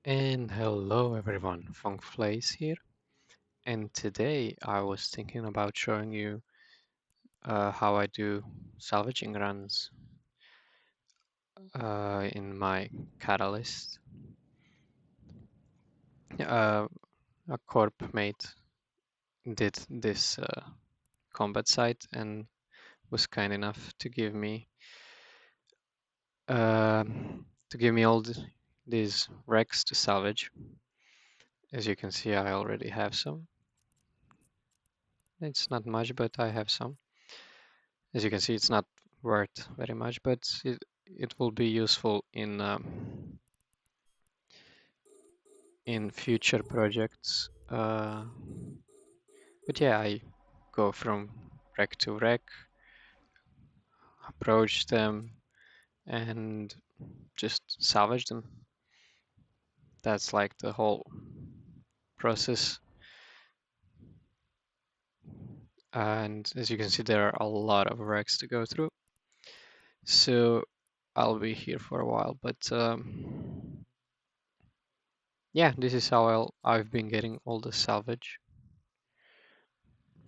And hello everyone, Funkflays here. And today I was thinking about showing you how I do salvaging runs in my Catalyst. Uh, a corp mate did this combat site and was kind enough to give me uh, all these wrecks to salvage. As you can see, I already have some. It's not much, but I have some. As you can see, it's not worth very much, but it will be useful in future projects. But yeah, I go from wreck to wreck, approach them, and just salvage them. That's like the whole process. And as you can see, there are a lot of wrecks to go through. So I'll be here for a while, but yeah, this is how I've been getting all the salvage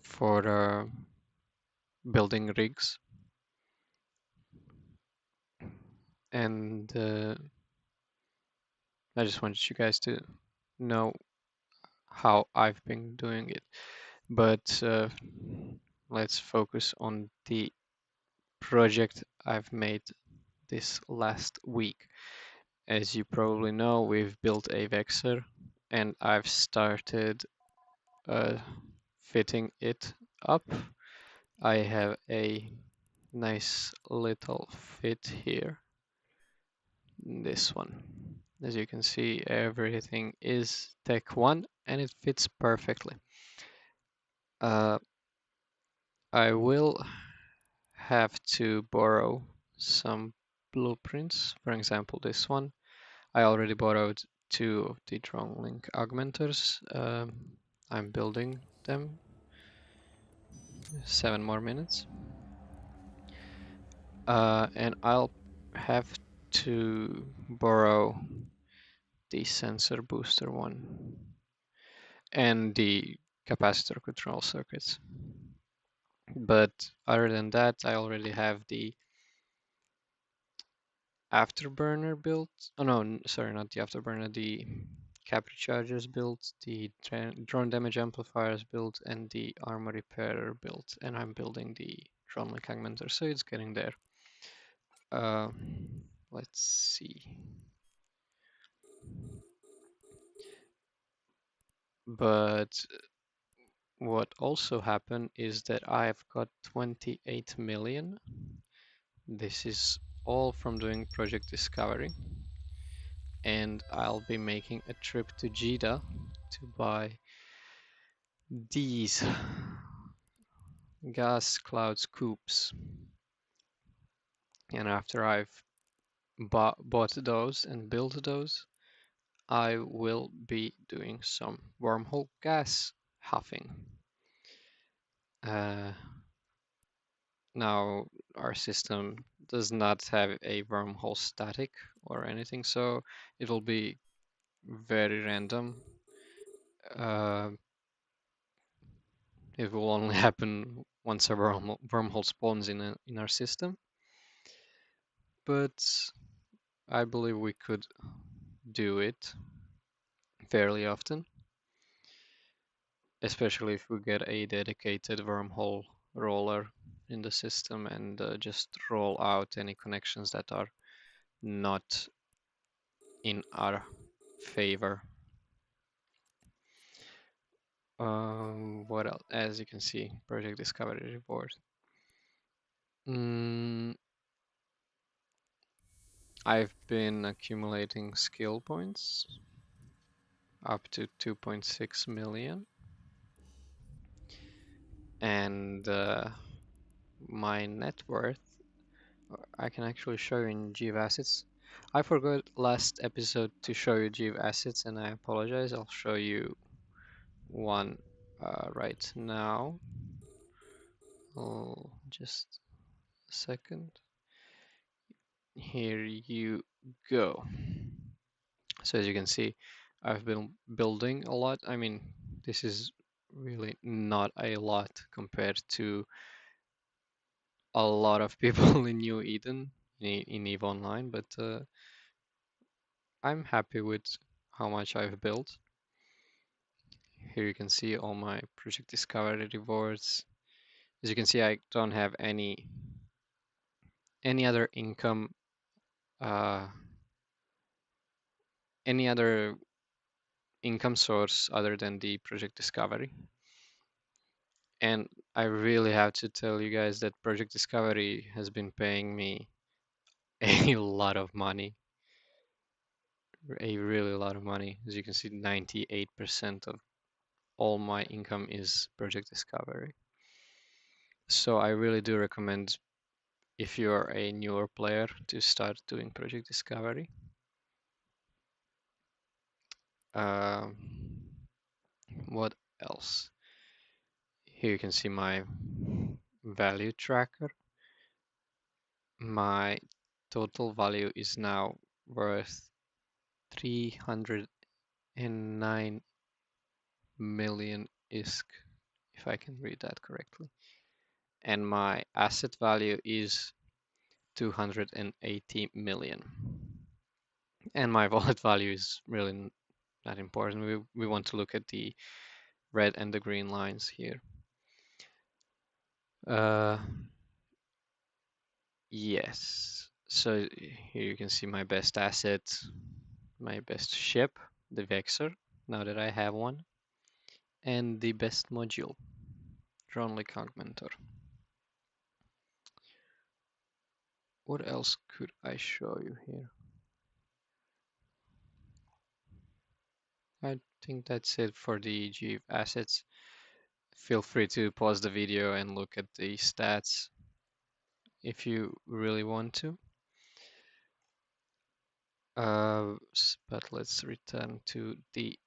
for building rigs. And I just wanted you guys to know how I've been doing it. But let's focus on the project I've made this last week. As you probably know, we've built a Vexer and I've started uh, fitting it up. I have a nice little fit here. This one. As you can see, everything is Tech 1 and it fits perfectly. Uh, I will have to borrow some blueprints. For example, this one. I already borrowed two of the drone link augmenters. I'm building them. 7 more minutes. And I'll have to borrow the sensor booster one and the capacitor control circuits. But other than that, I already have the afterburner built. Oh no, sorry, not the afterburner, the capture chargers built, the drone damage amplifiers built, and the armor repairer built. And I'm building the drone link augmenter, so it's getting there. Uh, let's see. But what also happened is that I've got 28 million. This is all from doing project discovery. And I'll be making a trip to Jeddah to buy these gas cloud scoops. And after I've bought those and built those, I will be doing some wormhole gas huffing. Uh, Now our system does not have a wormhole static or anything, so it'll be very random. Uh, it will only happen once a wormhole spawns in our system. But I believe we could do it fairly often, especially if we get a dedicated wormhole roller in the system and just roll out any connections that are not in our favor. What else? As you can see, project discovery reward. I've been accumulating skill points up to 2.6 million. And my net worth, I can actually show you in Give Assets. I forgot last episode to show you Give Assets and I apologize. I'll show you one right now. Oh, just a second. Here you go. So as you can see, I've been building a lot. I mean, this is really not a lot compared to a lot of people in New Eden, in EVE Online, but I'm happy with how much I've built. Here you can see all my project discovery rewards. As you can see, I don't have any other income, uh, any other income source other than the project discovery. And I really have to tell you guys that project discovery has been paying me a lot of money, a really lot of money. As you can see, 98% of all my income is project discovery. So I really do recommend, if you're a newer player, to start doing project discovery. Um, what else? Here you can see my value tracker. My total value is now worth 309 million ISK, if I can read that correctly. And my asset value is 280 million. And my wallet value is really not important. We want to look at the red and the green lines here. Yes. So here you can see my best asset, my best ship, the Vexer, now that I have one, and the best module, Drone Augmentor. What else could I show you here? I think that's it for the G assets. Feel free to pause the video and look at the stats if you really want to. But let's return to the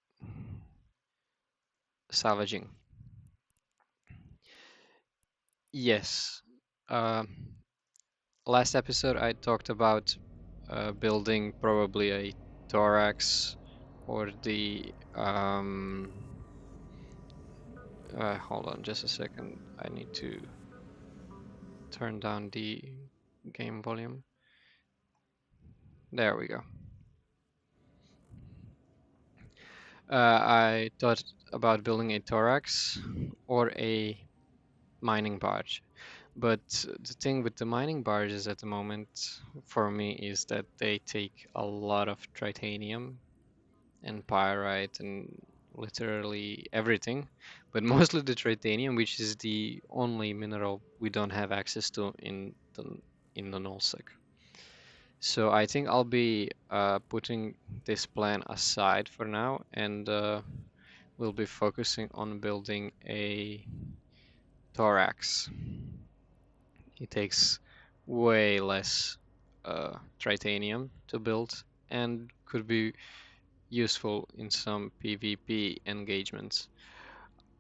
salvaging. Yes. Last episode I talked about building probably a thorax or the hold on just a second. I need to turn down the game volume. There we go. I thought about building a thorax or a mining barge. But the thing with the mining barges at the moment for me is that they take a lot of titanium and pyrite and literally everything, but mostly the titanium, which is the only mineral we don't have access to in the nullsec. So I think I'll be putting this plan aside for now, and we'll be focusing on building a thorax. It takes way less titanium to build and could be useful in some PvP engagements.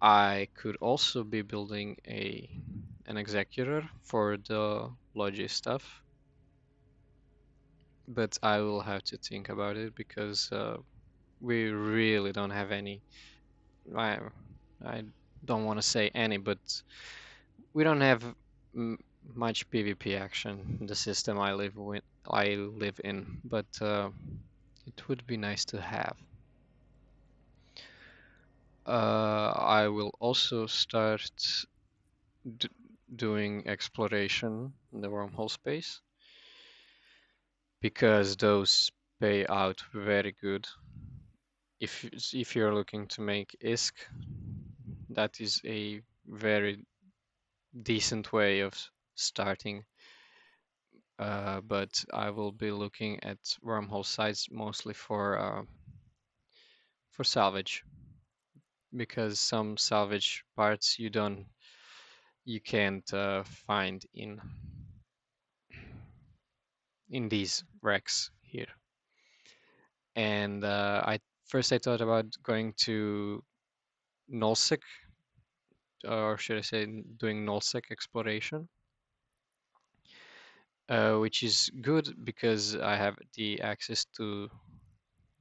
I could also be building an executor for the logi stuff, but I will have to think about it because we really don't have any. I, I don't want to say any, but we don't have much PvP action in the system I live in, but it would be nice to have. I will also start doing exploration in the wormhole space because those pay out very good. If you're looking to make ISK, that is a very decent way of starting. But I will be looking at wormhole sites mostly for salvage, because some salvage parts you can't find in these wrecks here. And I thought about going to nullsec, or should I say doing nullsec exploration, which is good because I have the access to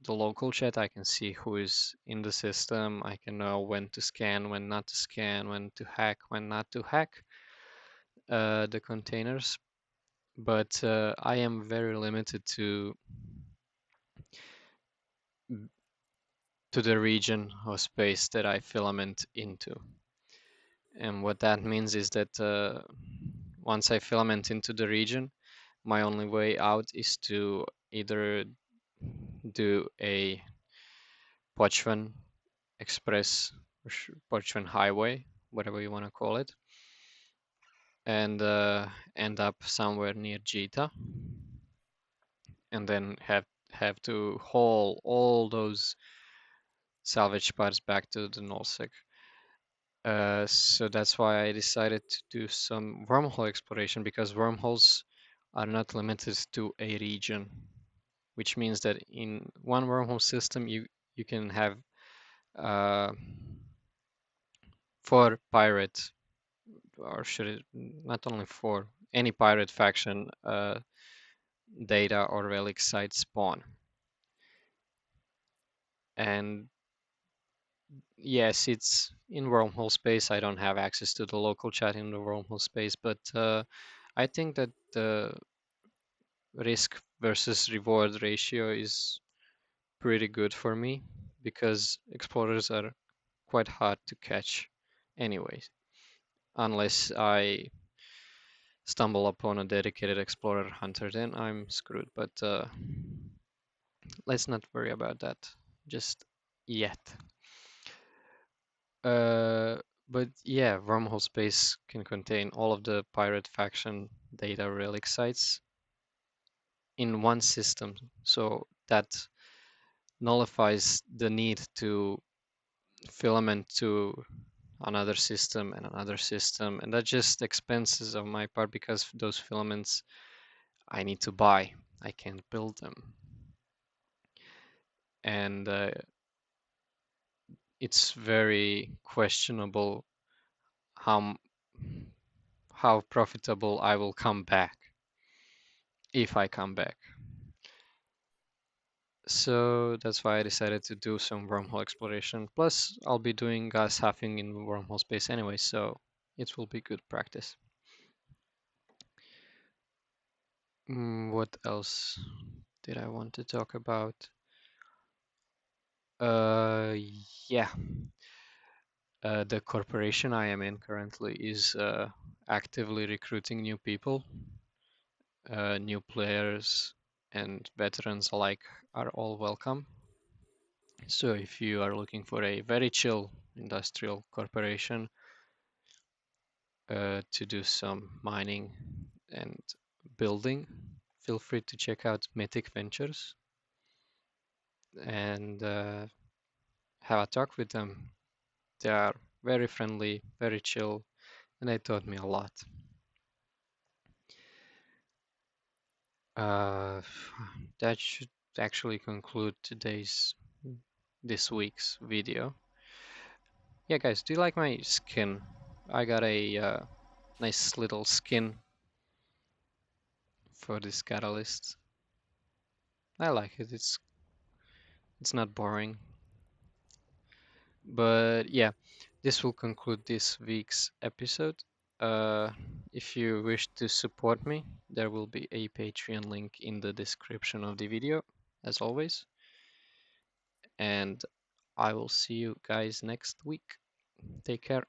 the local chat, I can see who is in the system. I can know when to scan, when not to scan, when to hack, when not to hack the containers. But I am very limited to the region or space that I filament into. And what that means is that once I filament into the region, my only way out is to either do a Pochvan Express, Pochvan Highway, whatever you want to call it, and end up somewhere near Jita, and then have to haul all those salvage parts back to the nullsec. So that's why I decided to do some wormhole exploration, because wormholes are not limited to a region, which means that in one wormhole system you can have uh, 4 pirate, or should it not only 4, any pirate faction data or relic site spawn. And yes, it's in wormhole space. I don't have access to the local chat in the wormhole space, but I think that the risk versus reward ratio is pretty good for me, because explorers are quite hard to catch anyways, unless I stumble upon a dedicated explorer hunter, then I'm screwed. But let's not worry about that just yet. Uh, but yeah, wormhole space can contain all of the pirate faction data relic sites in one system, so that nullifies the need to filament to another system and another system, and that just expenses of my part, because those filaments I need to buy. I can't build them, and it's very questionable how how profitable I will come back, if I come back. So that's why I decided to do some wormhole exploration. Plus, I'll be doing gas halving in wormhole space anyway, so it will be good practice. What else did I want to talk about? Uh, yeah. The corporation I am in currently is actively recruiting new people. New players and veterans alike are all welcome. So if you are looking for a very chill industrial corporation to do some mining and building, feel free to check out Mythic Ventures and have a talk with them. They are very friendly, very chill, and they taught me a lot. Uh, that should actually conclude this week's video. Yeah, guys, do you like my skin? I got a nice little skin for this catalyst. I like it. It's not boring. But yeah, this will conclude this week's episode. Uh, if you wish to support me, there will be a Patreon link in the description of the video, as always. And I will see you guys next week. Take care.